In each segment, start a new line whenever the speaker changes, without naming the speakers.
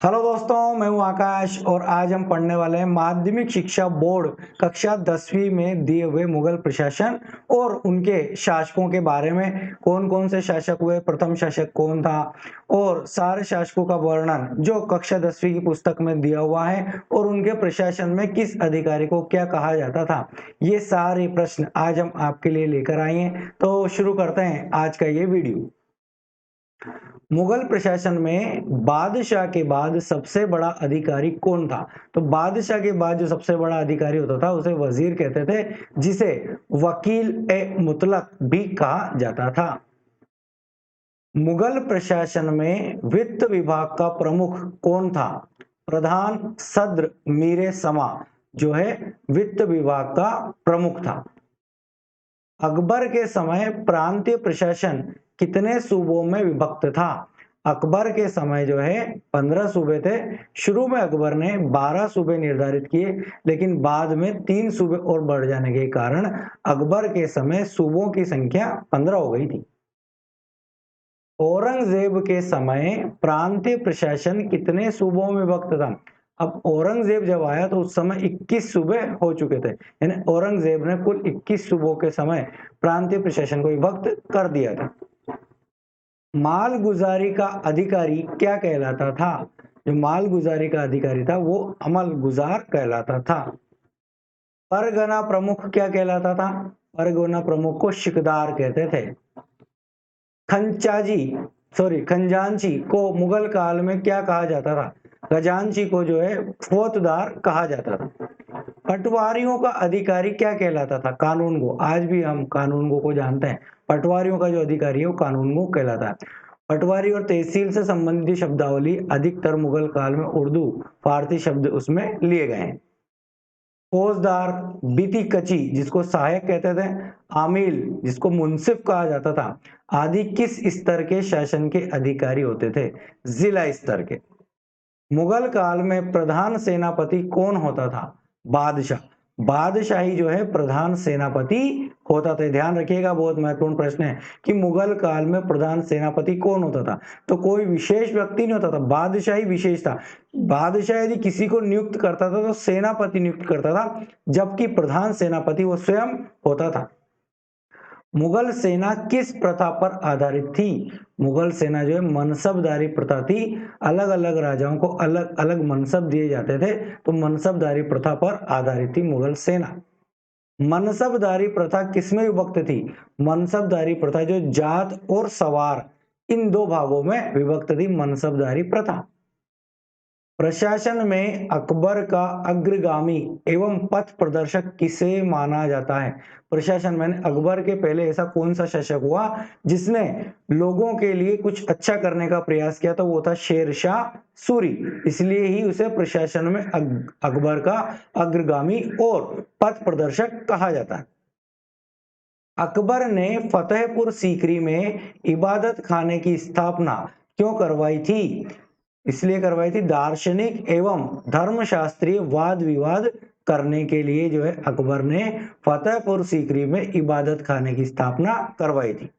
Hello दोस्तों, मैं हूं आकाश और आज हम पढ़ने वाले हैं माध्यमिक शिक्षा बोर्ड कक्षा 10वीं में दिए हुए मुगल प्रशासन और उनके शासकों के बारे में। कौन कौन से शासक हुए, प्रथम शासक कौन था और सारे शासकों का वर्णन जो कक्षा 10वीं की पुस्तक में दिया हुआ है और उनके प्रशासन में किस अधिकारी को क्या कहा जाता था। ये सारे प्रश्न आज हम आपके लिए लेकर आए हैं, तो शुरू करते हैं आज का ये वीडियो। मुगल प्रशासन में बादशाह के बाद सबसे बड़ा अधिकारी कौन था? तो बादशाह के बाद जो सबसे बड़ा अधिकारी होता था उसे वजीर कहते थे, जिसे वकील ए मुतलक भी कहा जाता था। मुगल प्रशासन में वित्त विभाग का प्रमुख कौन था? प्रधान सद्र मीरे समा जो है वित्त विभाग का प्रमुख था। अकबर के समय प्रांतीय प्रशासन कितने सूबों में विभक्त था? अकबर के समय जो है 15 सूबे थे। शुरू में अकबर ने 12 सूबे निर्धारित किए, लेकिन बाद में 3 सूबे और बढ़ जाने के कारण अकबर के समय सूबों की संख्या 15 हो गई थी। औरंगजेब के समय प्रांतीय प्रशासन कितने सूबों में विभक्त था? अब औरंगजेब जब आया तो उस समय 21 सूबे हो चुके थे, यानी औरंगजेब ने कुल 21 सूबों के समय प्रांतीय प्रशासन को विभक्त कर दिया था। मालगुजारी का अधिकारी क्या कहलाता था? जो मालगुजारी का अधिकारी था वो अमलगुजार कहलाता था। परगना प्रमुख क्या कहलाता था? परगना प्रमुख को शिकदार कहते थे। खंजांची को मुगल काल में क्या कहा जाता था? खजांची को जो है फौजदार कहा जाता था। पटवारियों का अधिकारी क्या कहलाता था? कानूनगो। आज भी हम कानूनगो को जानते हैं। पटवारियों का जो अधिकारी है वो कानूनगो कहलाता है। पटवारी और तहसील से संबंधित शब्दावली अधिकतर मुगल काल में उर्दू फारसी शब्द उसमें लिए गए हैं। फौजदार, बीती कची जिसको सहायक कहते थे, आमिल जिसको मुंसिफ कहा जाता था, आदि किस स्तर के शासन के अधिकारी होते थे? जिला स्तर के। मुगल काल में प्रधान सेनापति कौन होता था? बादशाह। बादशाही जो है प्रधान सेनापति होता था। ध्यान रखिएगा, बहुत महत्वपूर्ण प्रश्न है कि मुगल काल में प्रधान सेनापति कौन होता था। तो कोई विशेष व्यक्ति नहीं होता था, बादशाही विशेष था। बादशाह यदि किसी को नियुक्त करता था तो सेनापति नियुक्त करता था, जबकि प्रधान सेनापति वो स्वयं होता था। मुगल सेना किस प्रथा पर आधारित थी? मुगल सेना जो है मनसबदारी प्रथा थी। अलग अलग राजाओं को अलग अलग मनसब दिए जाते थे, तो मनसबदारी प्रथा पर आधारित थी मुगल सेना। मनसबदारी प्रथा किसमें विभक्त थी? मनसबदारी प्रथा जो जाट और सवार इन दो भागों में विभक्त थी मनसबदारी प्रथा। प्रशासन में अकबर का अग्रगामी एवं पथ प्रदर्शक किसे माना जाता है? प्रशासन में अकबर के पहले ऐसा कौन सा शासक हुआ जिसने लोगों के लिए कुछ अच्छा करने का प्रयास किया? तो वो था शेरशाह सूरी। इसलिए ही उसे प्रशासन में अकबर का अग्रगामी और पथ प्रदर्शक कहा जाता है। अकबर ने फतेहपुर सीकरी में इबादत खाने की स्थापना क्यों करवाई थी? इसलिए करवाई थी दार्शनिक एवं धर्मशास्त्रीय वाद विवाद करने के लिए जो है अकबर ने फतेहपुर सीकरी में इबादत खाने की स्थापना करवाई थी।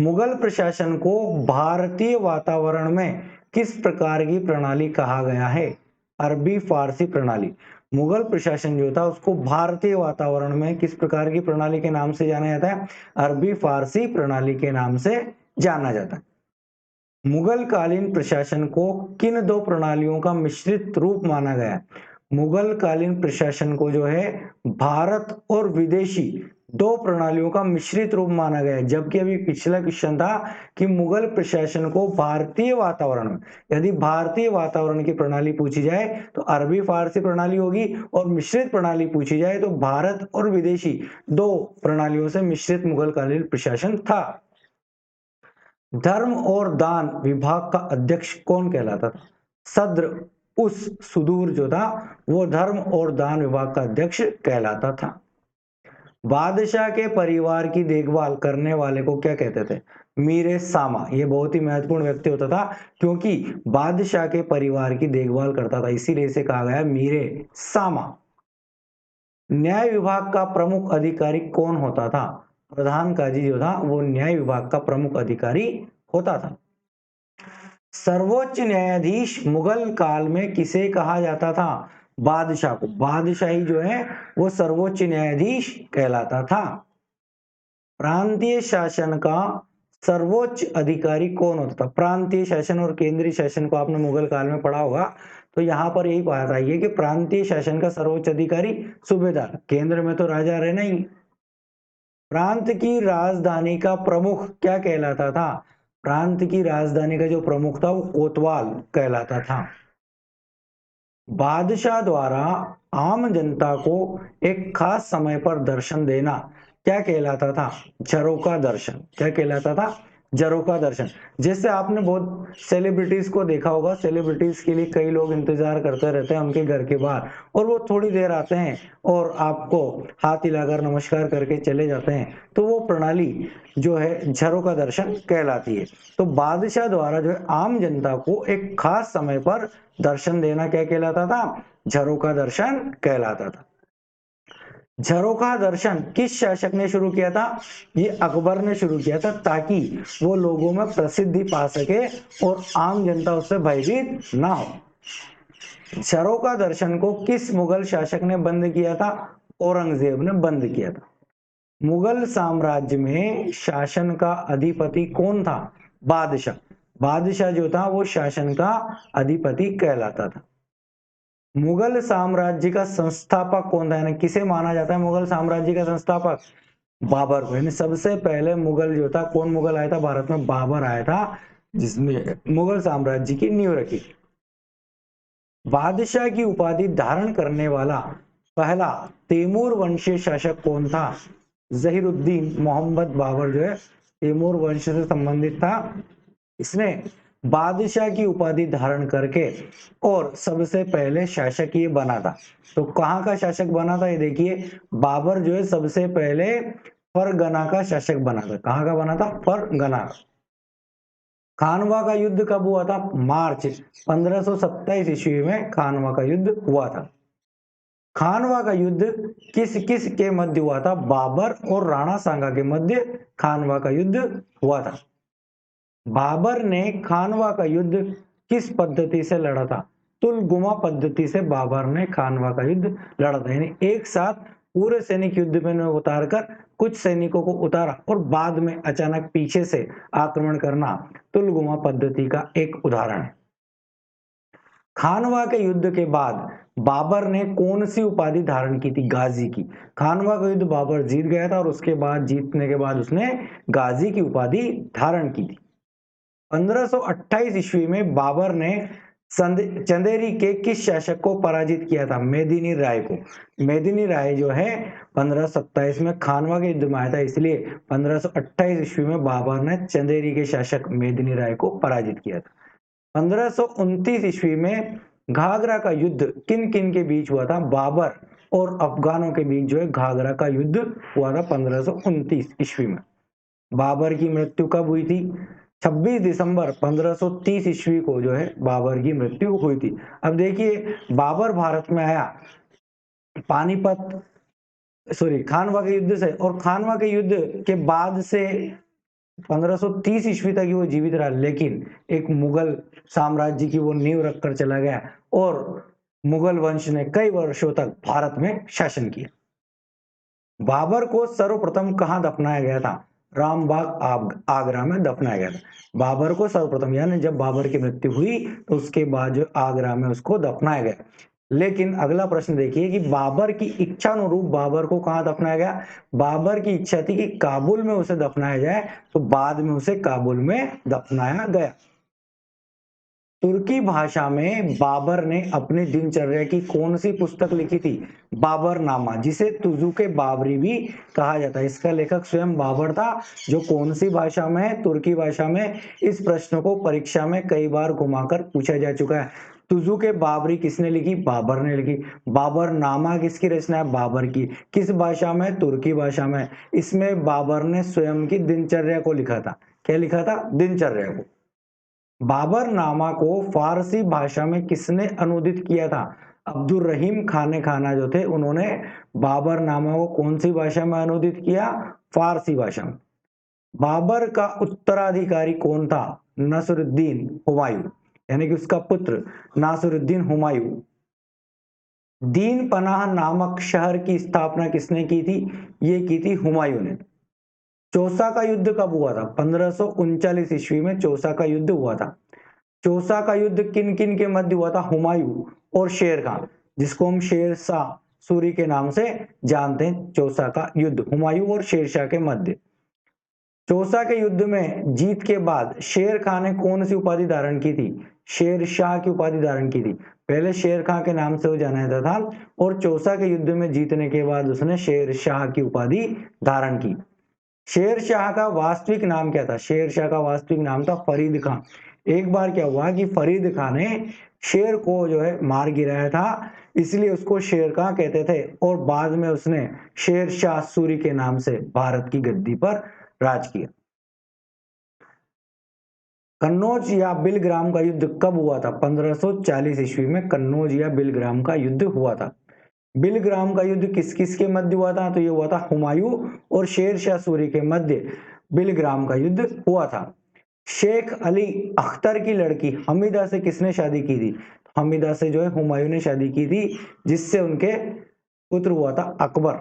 मुगल प्रशासन को भारतीय वातावरण में किस प्रकार की प्रणाली कहा गया है? अरबी फारसी प्रणाली। मुगल प्रशासन जो था उसको भारतीय वातावरण में किस प्रकार की प्रणाली के नाम से जाना जाता है? अरबी फारसी प्रणाली के नाम से जाना जाता है। मुगल कालीन प्रशासन को किन दो प्रणालियों का मिश्रित रूप माना गया? मुगल कालीन प्रशासन को जो है भारत और विदेशी दो प्रणालियों का मिश्रित रूप माना गया है। जबकि अभी पिछला क्वेश्चन था कि मुगल प्रशासन को भारतीय वातावरण में, यदि भारतीय वातावरण की प्रणाली पूछी जाए तो अरबी फारसी प्रणाली होगी, और मिश्रित प्रणाली पूछी जाए तो भारत और विदेशी दो प्रणालियों से मिश्रित मुगल कालीन प्रशासन था। धर्म और दान विभाग का अध्यक्ष कौन कहलाता था? सद्र उस सुदूर जो था वो धर्म और दान विभाग का अध्यक्ष कहलाता था। बादशाह के परिवार की देखभाल करने वाले को क्या कहते थे? मीरे सामा। ये बहुत ही महत्वपूर्ण व्यक्ति होता था, क्योंकि बादशाह के परिवार की देखभाल करता था, इसीलिए इसे कहा गया मीरे सामा। न्याय विभाग का प्रमुख अधिकारी कौन होता था? प्रधान काजी जो था वो न्याय विभाग का प्रमुख अधिकारी होता था। सर्वोच्च न्यायाधीश मुगल काल में किसे कहा जाता था? बादशाह को। बादशाही जो है वो सर्वोच्च न्यायाधीश कहलाता था। प्रांतीय शासन का सर्वोच्च अधिकारी कौन होता था? प्रांतीय शासन और केंद्रीय शासन को आपने मुगल काल में पढ़ा होगा, तो यहाँ पर यही बात आई है कि प्रांतीय शासन का सर्वोच्च अधिकारी सूबेदार, केंद्र में तो राजा रहना ही। प्रांत की राजधानी का प्रमुख क्या कहलाता था? प्रांत की राजधानी का जो प्रमुख था वो कोतवाल कहलाता था। बादशाह द्वारा आम जनता को एक खास समय पर दर्शन देना क्या कहलाता था? झरोका दर्शन। क्या कहलाता था? झरोका दर्शन। जैसे आपने बहुत सेलिब्रिटीज को देखा होगा, सेलिब्रिटीज के लिए कई लोग इंतजार करते रहते हैं उनके घर के बाहर, और वो थोड़ी देर आते हैं और आपको हाथ हिलाकर नमस्कार करके चले जाते हैं, तो वो प्रणाली जो है झरोका दर्शन कहलाती है। तो बादशाह द्वारा जो है आम जनता को एक खास समय पर दर्शन देना क्या कहलाता था? झरोका दर्शन कहलाता था। झरोका दर्शन किस शासक ने शुरू किया था? ये अकबर ने शुरू किया था, ताकि वो लोगों में प्रसिद्धि पा सके और आम जनता उससे भयभीत ना हो। झरोका दर्शन को किस मुगल शासक ने बंद किया था? औरंगजेब ने बंद किया था। मुगल साम्राज्य में शासन का अधिपति कौन था? बादशाह। बादशाह जो था वो शासन का अधिपति कहलाता था। मुगल साम्राज्य का संस्थापक कौन था, यानी किसे माना जाता है मुगल साम्राज्य का संस्थापक? बाबर को। यानी सबसे पहले मुगल जो था, कौन मुगल आया था भारत में? बाबर आया था, जिसने मुगल साम्राज्य की नींव रखी। बादशाह की उपाधि धारण करने वाला पहला तैमूर वंशीय शासक कौन था? जहीरुद्दीन मोहम्मद बाबर जो है तैमूर वंश से संबंधित था। इसने बादशाह की उपाधि धारण करके और सबसे पहले शासक ये बना था। तो कहाँ का शासक बना था? ये देखिए, बाबर जो है सबसे पहले फरगना का शासक बना था। कहाँ का बना था? फरगना। खानवा का युद्ध कब हुआ था? मार्च 1527 ईस्वी में खानवा का युद्ध हुआ था। खानवा का युद्ध किस किस के मध्य हुआ था? बाबर और राणा सांगा के मध्य खानवा का युद्ध हुआ था। बाबर ने खानवा का युद्ध किस पद्धति से लड़ा था? तुलगुमा पद्धति से बाबर ने खानवा का युद्ध लड़ा था। यानी एक साथ पूरे सैनिक युद्ध में उतारकर कुछ सैनिकों को उतारा और बाद में अचानक पीछे से आक्रमण करना तुलगुमा पद्धति का एक उदाहरण है। खानवा के युद्ध के बाद बाबर ने कौन सी उपाधि धारण की थी? गाजी की। खानवा का युद्ध बाबर जीत गया था और उसके बाद जीतने के बाद उसने गाजी की उपाधि धारण की थी। 1528 ईस्वी में बाबर ने चंदेरी के किस शासक को पराजित किया था? मेदिनी राय को। मेदिनी राय जो है 1527 में खानवा के युद्ध में आया था, इसलिए 1528 ईस्वी में बाबर ने चंदेरी के शासक मेदिनी राय को पराजित किया था। 1529 ईस्वी में घाघरा का युद्ध किन किन के बीच हुआ था? बाबर और अफगानों के बीच जो है घाघरा का युद्ध हुआ था 1529 ईस्वी में। बाबर की मृत्यु कब हुई थी? 26 दिसंबर 1530 ईस्वी को जो है बाबर की मृत्यु हुई थी। अब देखिए, बाबर भारत में आया खानवा के युद्ध से, और खानवा के युद्ध के बाद से 1530 ईस्वी तक ही वो जीवित रहा, लेकिन एक मुगल साम्राज्य की वो नींव रखकर चला गया और मुगल वंश ने कई वर्षों तक भारत में शासन किया। बाबर को सर्वप्रथम कहाँ दफनाया गया था? रामबाग आगरा में दफनाया गया था। बाबर को सर्वप्रथम, यानी जब बाबर की मृत्यु हुई तो उसके बाद जो आगरा में उसको दफनाया गया। लेकिन अगला प्रश्न देखिए कि बाबर की इच्छा अनुरूप बाबर को कहाँ दफनाया गया? बाबर की इच्छा थी कि काबुल में उसे दफनाया जाए, तो बाद में उसे काबुल में दफनाया गया। तुर्की भाषा में बाबर ने अपनी दिनचर्या की कौन सी पुस्तक लिखी थी? बाबरनामा, जिसे तुजुके बाबरी भी कहा जाता है। इसका लेखक स्वयं बाबर था। जो कौन सी भाषा में है? तुर्की भाषा में। इस प्रश्न को परीक्षा में कई बार घुमाकर पूछा जा चुका है। तुजुके बाबरी किसने लिखी? बाबर ने लिखी। बाबरनामा किसकी रचना है? बाबर की। किस भाषा में? तुर्की भाषा में। इसमें बाबर ने स्वयं की दिनचर्या को लिखा था। क्या लिखा था? दिनचर्या को। बाबरनामा को फारसी भाषा में किसने अनुदित किया था? अब्दुल रहीम खाने खाना जो थे, उन्होंने बाबरनामा को कौन सी भाषा में अनुदित किया? फारसी भाषा में। बाबर का उत्तराधिकारी कौन था? नसरुद्दीन हुमायूं, यानी कि उसका पुत्र नासरुद्दीन हुमायूं। दीन पनाह नामक शहर की स्थापना किसने की थी? ये की थी हुमायूं ने। चौसा का युद्ध कब हुआ था? 1539 ईस्वी में चौसा का युद्ध हुआ था। चौसा का युद्ध किन किन के मध्य हुआ था? हुमायूं और शेर खान, जिसको हम शेर शाह सूरी के नाम से जानते हैं। चौसा का युद्ध हुमायूं और शेरशाह के मध्य। चौसा के युद्ध में जीत के बाद शेर खान ने कौन सी उपाधि धारण की थी? शेर शाह की उपाधि धारण की थी। पहले शेर खान के नाम से वो जाना जाता था और चौसा के युद्ध में जीतने के बाद उसने शेर शाह की उपाधि धारण की। शेर शाह का वास्तविक नाम क्या था? शेर शाह का वास्तविक नाम था फरीद खान। एक बार क्या हुआ कि फरीद खान ने शेर को जो है मार गिराया था, इसलिए उसको शेर खान कहते थे और बाद में उसने शेर शाह सूरी के नाम से भारत की गद्दी पर राज किया। कन्नौज या बिलग्राम का युद्ध कब हुआ था? 1540 ईस्वी में कन्नौज या बिलग्राम का युद्ध हुआ था। बिलग्राम का युद्ध किस किस के मध्य हुआ था? तो ये हुआ था हुमायूं और शेर शाह सूरी के मध्य बिलग्राम का युद्ध हुआ था। शेख अली अख्तर की लड़की हमीदा से किसने शादी की थी? हमीदा से जो है हुमायूं ने शादी की थी, जिससे उनके पुत्र हुआ था अकबर।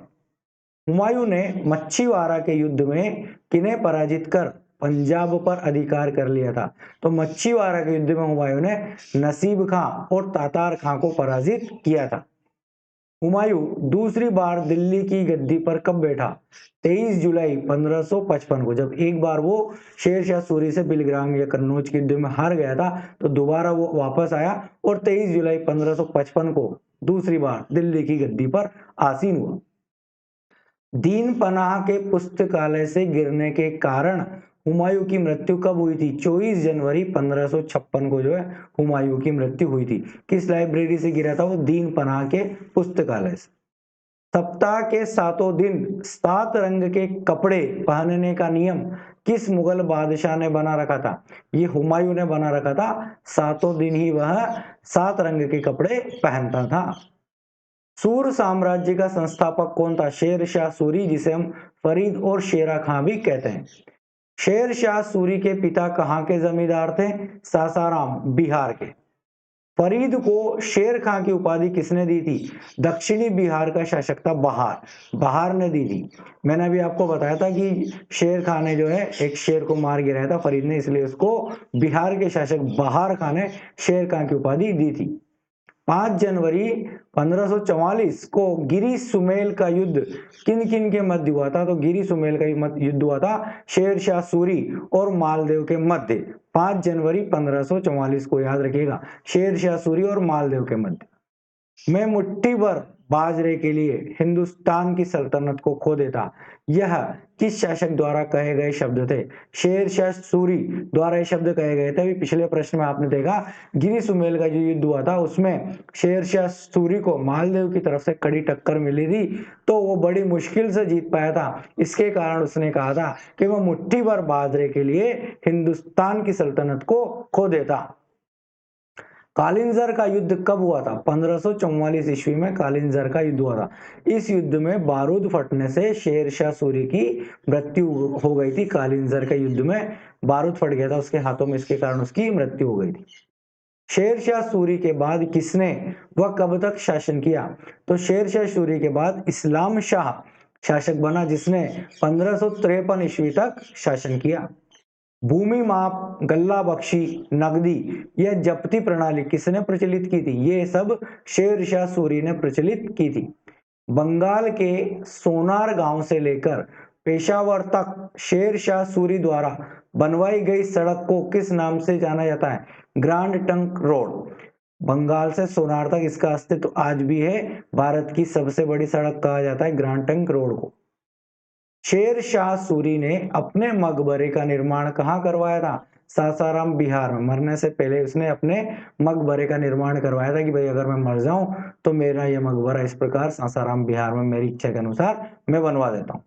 हुमायूं ने मच्छीवाड़ा के युद्ध में किन्हें पराजित कर पंजाब पर अधिकार कर लिया था? तो मच्छीवाड़ा के युद्ध में हुमायूं ने नसीब खां और तातार खां को पराजित किया था। हुमायूं दूसरी बार दिल्ली की गद्दी पर कब बैठा? 23 जुलाई 1555 को। जब एक बार वो शेर शाह सूरी से बिलग्राम या कन्नौज के युद्ध में हार गया था, तो दोबारा वो वापस आया और 23 जुलाई 1555 को दूसरी बार दिल्ली की गद्दी पर आसीन हुआ। दीन पनाह के पुस्तकालय से गिरने के कारण हुमायूं की मृत्यु कब हुई थी? 24 जनवरी 1556 को जो है हुमायूं की मृत्यु हुई थी। किस लाइब्रेरी से गिरा था वो? दीन पनाह के पुस्तकालय से। सप्ताह के 7 दिन 7 रंग के कपड़े पहनने का नियम किस मुगल बादशाह ने बना रखा था? ये हुमायूं ने बना रखा था। 7 दिन ही वह 7 रंग के कपड़े पहनता था। सूर साम्राज्य का संस्थापक कौन था? शेर शाह सूरी, जिसे हम फरीद और शेरा खां भी कहते हैं। शेर शाह सूरी के पिता कहाँ के जमींदार थे? सासाराम, बिहार के। फरीद को शेर खां की उपाधि किसने दी थी? दक्षिणी बिहार का शासक था बहार, बहार ने दी थी। मैंने अभी आपको बताया था कि शेर खां ने जो है एक शेर को मार गिराया था फरीद ने, इसलिए उसको बिहार के शासक बहार खां ने शेर खां की उपाधि दी थी। 5 जनवरी 1544 को गिरी सुमेल का युद्ध किन किन के मध्य हुआ था? तो गिरी सुमेल का युद्ध हुआ था शेर शाह सूरी और मालदेव के मध्य। 5 जनवरी 1544 को याद रखिएगा, शेर शाह सूरी और मालदेव के मध्य। मैं मुट्ठी भर बाजरे के लिए हिंदुस्तान की सल्तनत को खो देता, यह किस शासक द्वारा कहे गए शब्द थे? शेर शाह सूरी द्वारा ये शब्द कहे गए थे। अभी पिछले प्रश्न में आपने देखा गिरी सुमेल का जो युद्ध हुआ था उसमें शेर शाह सूरी को मालदेव की तरफ से कड़ी टक्कर मिली थी, तो वो बड़ी मुश्किल से जीत पाया था। इसके कारण उसने कहा था कि वो मुट्ठी भर बाजरे के लिए हिंदुस्तान की सल्तनत को खो देता। कालिंजर का युद्ध कब हुआ था? 1544 ईस्वी में कालिंजर का युद्ध हुआ था। इस युद्ध में बारूद फटने से शेर शाह सूरी की मृत्यु हो गई थी। कालिंजर के युद्ध में बारूद फट गया था उसके हाथों में, इसके कारण उसकी मृत्यु हो गई थी। शेर शाह सूरी के बाद किसने वह कब तक शासन किया? तो शेर शाह सूरी के बाद इस्लाम शाह शासक बना, जिसने 1553 ईस्वी तक शासन किया। भूमि माप, गल्ला बख्शी, नकदी या जप्ती प्रणाली किसने प्रचलित की थी? ये सब शेर शाह सूरी ने प्रचलित की थी। बंगाल के सोनार गांव से लेकर पेशावर तक शेर शाह सूरी द्वारा बनवाई गई सड़क को किस नाम से जाना जाता है? Grand trunk road. बंगाल से सोनार तक इसका अस्तित्व आज भी है। भारत की सबसे बड़ी सड़क कहा जाता है ग्रांड ट्रंक रोड को। शेर शाह सूरी ने अपने मकबरे का निर्माण कहाँ करवाया था? सासाराम, बिहार में। मरने से पहले उसने अपने मकबरे का निर्माण करवाया था कि भाई अगर मैं मर जाऊं तो मेरा यह मकबरा इस प्रकार सासाराम, बिहार में मेरी इच्छा के अनुसार मैं बनवा देता हूं।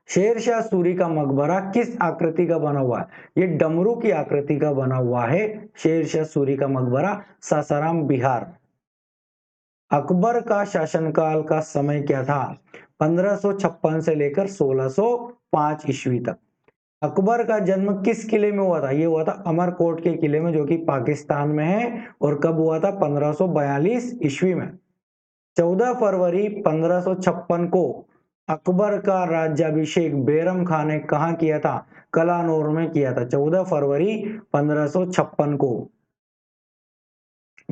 शेर शाह सूरी का मकबरा किस आकृति का बना हुआ है? ये डमरू की आकृति का बना हुआ है। शेर शाह सूरी का मकबरा सासाराम, बिहार। अकबर का शासनकाल का समय क्या था? 1556 से लेकर 1605 ईस्वी तक। अकबर का जन्म किस किले में हुआ था? ये हुआ था अमरकोट के किले में, जो कि पाकिस्तान में है। और कब हुआ था? 1542 ईस्वी में। 14 फरवरी 1556 को अकबर का राज्याभिषेक बैरम खान ने कहाँ किया था? कलानौर में किया था। 14 फरवरी 1556 को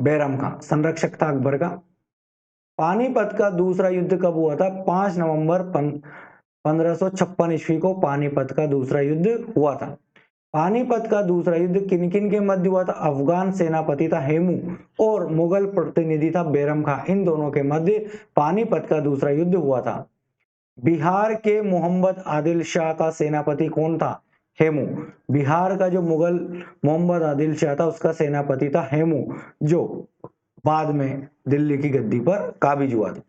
बैरम खान संरक्षक था अकबर का। पानीपत का दूसरा युद्ध कब हुआ था? 5 नवंबर 1556 ईस्वी को पानीपत का दूसरा युद्ध हुआ था। पानीपत का दूसरा युद्ध किन किन के मध्य हुआ था? अफगान सेनापति था हेमू और मुगल प्रतिनिधि था बैरम खान। इन दोनों के मध्य पानीपत का दूसरा युद्ध हुआ था। बिहार के मोहम्मद आदिल शाह का सेनापति कौन था? हेमू। बिहार का जो मुगल मोहम्मद आदिल शाह था, उसका सेनापति था हेमू, जो बाद में दिल्ली की गद्दी पर काबिज हुआ था।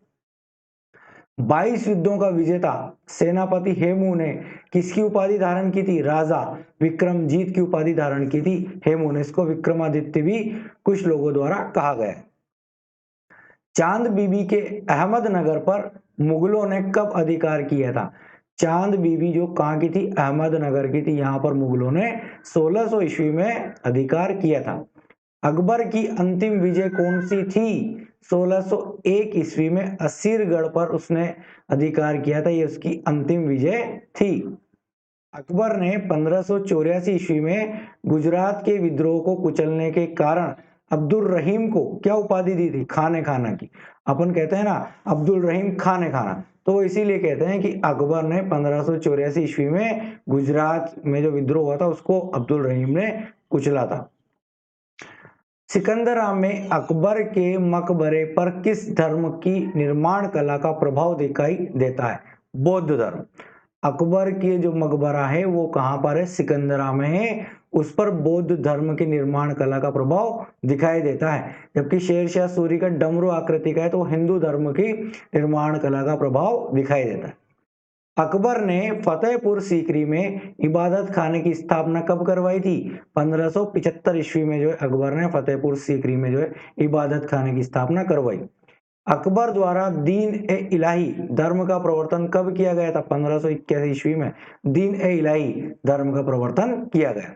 22 युद्धों का विजेता सेनापति हेमू ने किसकी उपाधि धारण की थी? राजा विक्रमजीत की उपाधि धारण की थी हेमू ने। इसको विक्रमादित्य भी कुछ लोगों द्वारा कहा गया है। चांद बीबी के अहमदनगर पर मुगलों ने कब अधिकार किया था? चांद बीबी जो कहाँ की थी? अहमदनगर की थी। यहाँ पर मुगलों ने 1600 ईस्वी में अधिकार किया था। अकबर की अंतिम विजय कौन सी थी? 1601 ईस्वी में असीरगढ़ पर उसने अधिकार किया था। ये उसकी अंतिम विजय थी। अकबर ने 1584 ईस्वी में गुजरात के विद्रोह को कुचलने के कारण अब्दुल रहीम को क्या उपाधि दी थी? खाने खाना की। अपन कहते हैं ना अब्दुल रहीम खाने खाना, तो इसीलिए कहते हैं कि अकबर ने 1584 ईस्वी में गुजरात में जो विद्रोह हुआ था उसको अब्दुल रहीम ने कुचला था। सिकंदरा में अकबर के मकबरे पर किस धर्म की निर्माण कला का प्रभाव दिखाई देता है? बौद्ध धर्म। अकबर की जो मकबरा है वो कहाँ पर है? सिकंदरा में है। उस पर बौद्ध धर्म की निर्माण कला का प्रभाव दिखाई देता है। जबकि शेरशाह सूरी का डमरू आकृति का है, तो हिंदू धर्म की निर्माण कला का प्रभाव दिखाई देता है। अकबर ने फतेहपुर सीकरी में इबादत खाने की स्थापना कब करवाई थी? 1575 ईस्वी में जो है अकबर ने फतेहपुर सीकरी में जो है इबादत खाने की स्थापना करवाई। अकबर द्वारा दीन ए इलाही धर्म का प्रवर्तन कब किया गया था? 1581 ईस्वी में दीन ए इलाही धर्म का प्रवर्तन किया गया।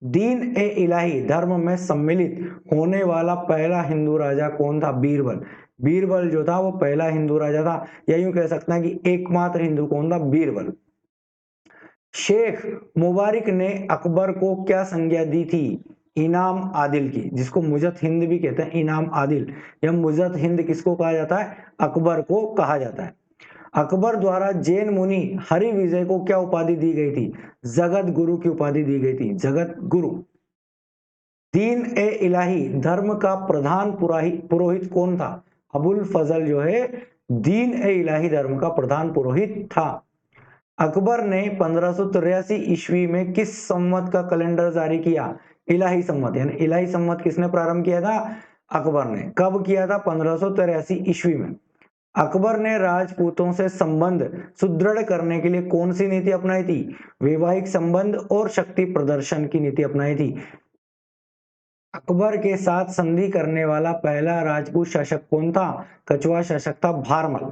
दीन ए इलाही धर्म में सम्मिलित होने वाला पहला हिंदू राजा कौन था? बीरबल। बीरबल जो था वो पहला हिंदू राजा था, या यूं कह सकते हैं कि एकमात्र हिंदू कौन था? बीरबल। शेख मुबारक ने अकबर को क्या संज्ञा दी थी? इनाम आदिल की, जिसको मुजत हिंद भी कहते हैं। इनाम आदिल या मुजत हिंद किसको कहा जाता है? अकबर को कहा जाता है। अकबर द्वारा जैन मुनि हरि विजय को क्या उपाधि दी गई थी? जगत गुरु की उपाधि दी गई थी, जगत गुरु। दीन ए इलाही धर्म का प्रधान पुरोहित कौन था? अबुल फजल जो है दीन ए इलाही धर्म का प्रधान पुरोहित था। अकबर ने 1583 ईस्वी में किस संवत का कैलेंडर जारी किया? इलाही संवत। यानी इलाही संवत किसने प्रारंभ किया था? अकबर ने। कब किया था? 1583 ईस्वी में। अकबर ने राजपूतों से संबंध सुदृढ़ करने के लिए कौन सी नीति अपनाई थी? वैवाहिक संबंध और शक्ति प्रदर्शन की नीति अपनाई थी। अकबर के साथ संधि करने वाला पहला राजपूत शासक कौन था? कछुआ शासक था भारमल।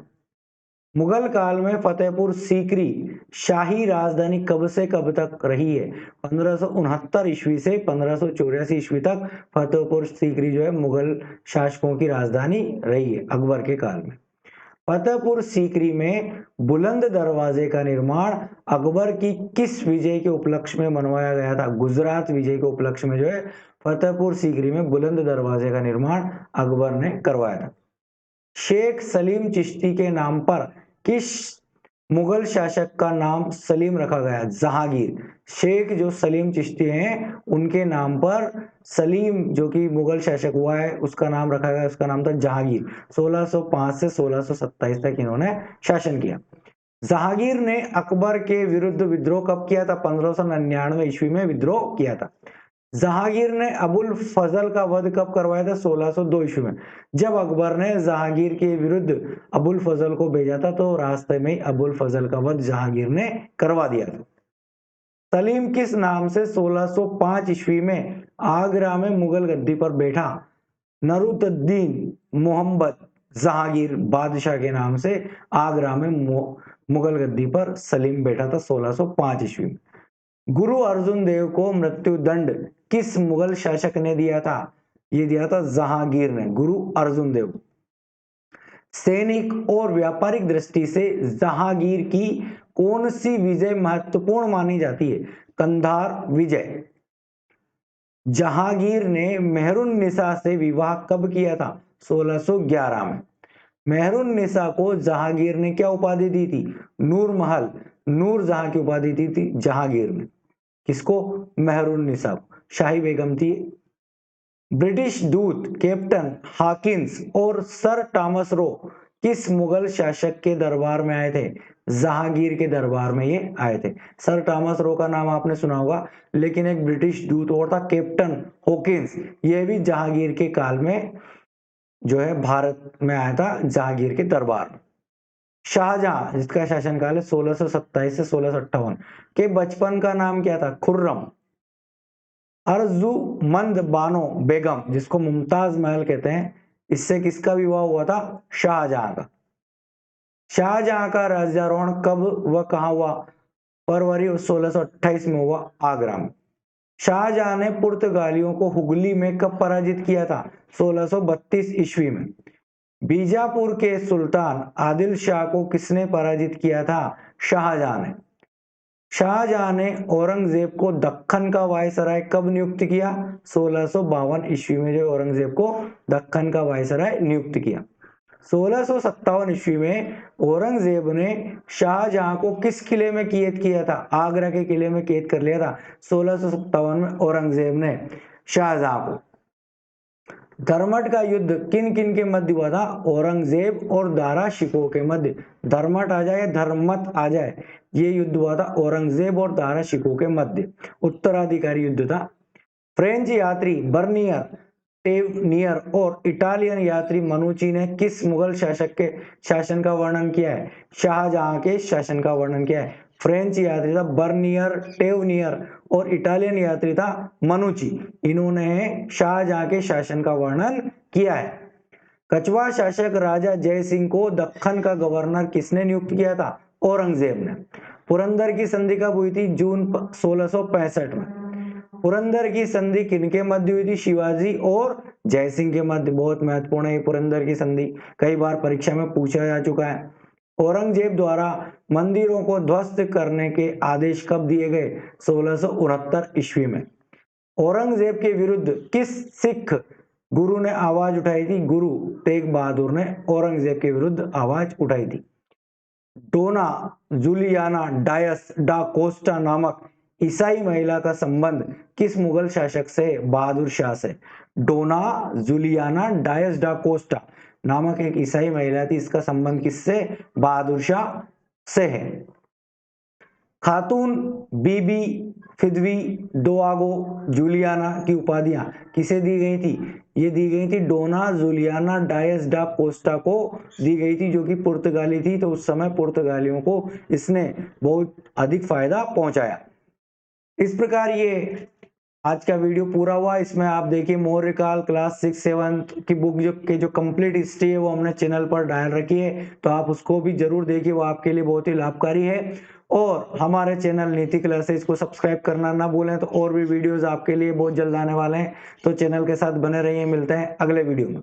मुगल काल में फतेहपुर सीकरी शाही राजधानी कब से कब तक रही है? 1569 ईस्वी से 1584 ईस्वी तक फतेहपुर सीकरी जो है मुगल शासकों की राजधानी रही है अकबर के काल में। फतेहपुर सीकरी में बुलंद दरवाजे का निर्माण अकबर की किस विजय के उपलक्ष्य में मनवाया गया था? गुजरात विजय के उपलक्ष्य में जो है फतेहपुर सीकरी में बुलंद दरवाजे का निर्माण अकबर ने करवाया था। शेख सलीम चिश्ती के नाम पर किस मुगल शासक का नाम सलीम रखा गया? जहांगीर। शेख जो सलीम चिश्ती हैं उनके नाम पर सलीम जो कि मुगल शासक हुआ है उसका नाम रखा गया, उसका नाम था जहांगीर। 1605 से 1627 तक इन्होंने शासन किया। जहांगीर ने अकबर के विरुद्ध विद्रोह कब किया था? 1599 ईस्वी में विद्रोह किया था। जहांगीर ने अबुल फजल का वध कब करवाया था? 1602 ईस्वी में। जब अकबर ने जहांगीर के विरुद्ध अबुल फजल को भेजा था तो रास्ते में अबुल फजल का वध जहांगीर ने करवा दिया था। सलीम किस नाम से 1605 ईस्वी में आगरा में मुगल गद्दी पर बैठा? नरुद्दीन मोहम्मद जहांगीर बादशाह के नाम से आगरा में मुगल गद्दी पर सलीम बैठा था 1605 ईस्वी में। गुरु अर्जुन देव को मृत्युदंड किस मुगल शासक ने दिया था? ये दिया था जहांगीर ने, गुरु अर्जुन देव। सैनिक और व्यापारिक दृष्टि से जहांगीर की कौन सी विजय महत्वपूर्ण मानी जाती है? कंधार विजय। जहांगीर ने मेहरुन्निसा से विवाह कब किया था? 1611 में। मेहरुन्निसा को जहांगीर ने क्या उपाधि दी थी? नूर महल, नूर जहां की उपाधि दी थी जहांगीर ने। किसको? मेहरुन्निसा को। शाही बेगम थी। ब्रिटिश दूत कैप्टन हॉकिंस और सर टॉमस रो किस मुगल शासक के दरबार में आए थे? जहांगीर के दरबार में ये आए थे। सर टॉमस रो का नाम आपने सुना होगा, लेकिन एक ब्रिटिश दूत और था कैप्टन हॉकिंस, ये भी जहांगीर के काल में जो है भारत में आया था, जहांगीर के दरबार में। शाहजहां, जिसका शासनकाल है 1627 से 1658, के बचपन का नाम क्या था? खुर्रम। अर्जुमंद बानो बेगम, जिसको मुमताज महल कहते हैं, इससे किसका विवाह हुआ था? शाहजहां का। शाहजहां का राज्यारोहण कब व कहां हुआ? फरवरी 1628 में हुआ, आगरा में। शाहजहां ने पुर्तगालियों को हुगली में कब पराजित किया था? 1632 ईस्वी में। बीजापुर के सुल्तान आदिल शाह को किसने पराजित किया था? शाहजहां ने। शाहजहां ने औरंगजेब को दक्कन का वायसराय कब नियुक्त किया? 1652 ईस्वी में जो औरंगजेब को दक्कन का वायसराय नियुक्त किया। 1657 ईस्वी में औरंगजेब ने शाहजहां को किस किले में कैद किया था? आगरा के किले में कैद कर लिया था 1657 में औरंगजेब ने शाहजहां को। धर्मट का युद्ध किन किन के मध्य हुआ था? औरंगजेब और दारा शिकोह के मध्य। धर्मट आ जाए, धर्मत आ जाए, ये युद्ध हुआ था औरंगजेब और दारा शिकोह के मध्य। उत्तराधिकारी युद्ध था। फ्रेंच यात्री बर्नियर, टेवनियर और इटालियन यात्री मनुची ने किस मुगल शासक के शासन का वर्णन किया है? शाहजहां के शासन का वर्णन किया है। फ्रेंच यात्री था बर्नियर, टेवनियर और इटालियन यात्री था मनुची। इन्होंने शाहजहां के शासन का वर्णन किया है। कछवा शासक राजा जय सिंह को दक्कन का गवर्नर किसने नियुक्त किया था? औरंगजेब ने। पुरंदर की संधि कब हुई थी? जून 1665 में। पुरंदर की संधि किनके मध्य हुई थी? शिवाजी और जय सिंह के मध्य। बहुत महत्वपूर्ण है पुरंदर की संधि, कई बार परीक्षा में पूछा जा चुका है। औरंगजेब द्वारा मंदिरों को ध्वस्त करने के आदेश कब दिए गए? 1669 ईस्वी में। औरंगजेब के विरुद्ध किस सिख गुरु ने आवाज उठाई थी? गुरु तेग बहादुर ने औरंगजेब के विरुद्ध आवाज उठाई थी। डोना जूलियाना डायस डा कोस्टा नामक ईसाई महिला का संबंध किस मुगल शासक से? बहादुर शाह से। डोना जूलियाना डायस डा कोस्टा नामक एक ईसाई महिला थी, इसका संबंध किससे? बहादुर शाह से है। खातून बीबी फिदवी डोआगो जूलियाना की उपाधियां किसे दी गई थी? ये दी गई थी डोना जूलियाना डायस डा कोस्टा को दी गई थी, जो कि पुर्तगाली थी। तो उस समय पुर्तगालियों को इसने बहुत अधिक फायदा पहुंचाया। इस प्रकार ये आज का वीडियो पूरा हुआ। इसमें आप देखिए मौर्य काल क्लास 6-7 की बुक जो कंप्लीट हिस्ट्री है वो हमने चैनल पर डाल रखी है, तो आप उसको भी जरूर देखिए, वो आपके लिए बहुत ही लाभकारी है। और हमारे चैनल नीति क्लासेस को सब्सक्राइब करना ना भूलें, तो और भी वीडियोस आपके लिए बहुत जल्द आने वाले हैं, तो चैनल के साथ बने रहिए। मिलते हैं अगले वीडियो में।